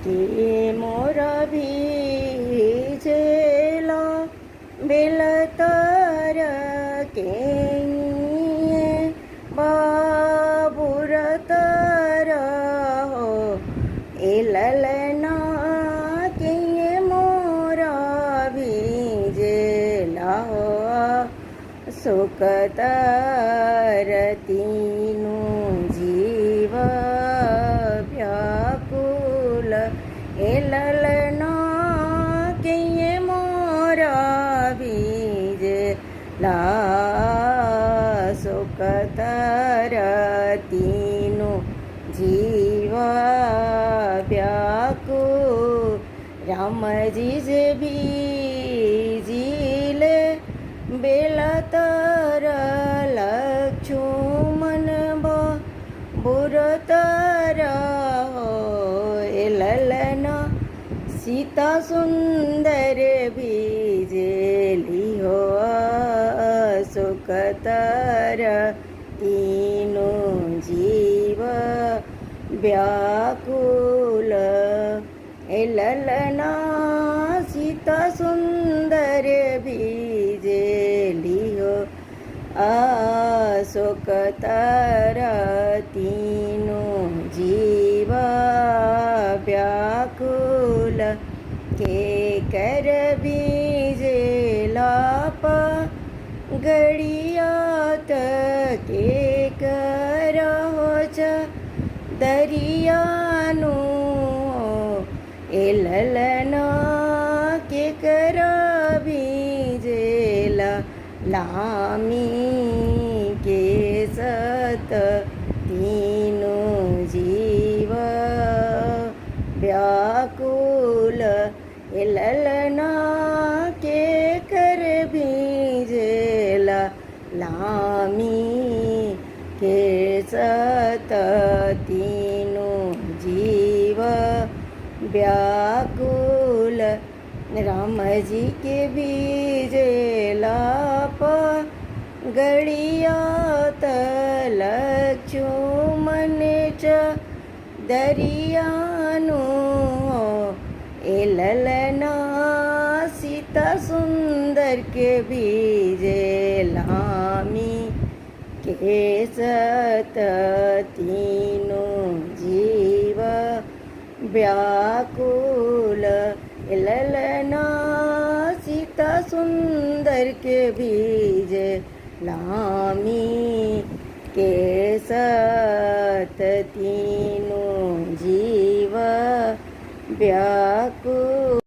કે મોરા ભીજેલા બેલતર કેણીએ બાબુરતર હો એ લલના કે મોરા ભીજેલા હો સુકતરતીનું જીવ વ્યાકુલ એ લલના કે મોરા ભીજેલા સુકતરતીનું જીવ વ્યાકુલ રામજી જે બીજીલે બેલતર લક્ષ્મણ બુરતર એ લલના સીતા સુંદર બીજેલી હો સુકતર તીનું જીવ વ્યાકુલ એ લલના સીતા સુંદર બીજેલી હો સુકતર તીનું જીવ વ્યાકુલ કે કર બીજેલા ગળિયાત કે કરહો ચ દરિયાનું એ લલના કે કર બીજેલા લામી કે સત તીનું જીવ વ્યાકુલ એ લલના કે કર બીજેલા લામી કે સત તીનું જીવ વ્યાકુલ રામજી કે બીજેલા ગળિયાત લક્ષ્મણ ચ દરિયાનું એ લલના સીતા સુંદર કે બીજેલામી કે સત તીનું જીવ વ્યાકુલ એ લલના સીતા સુંદર કે બીજે લામી કે સત તીનું જીવ વ્યાકુલ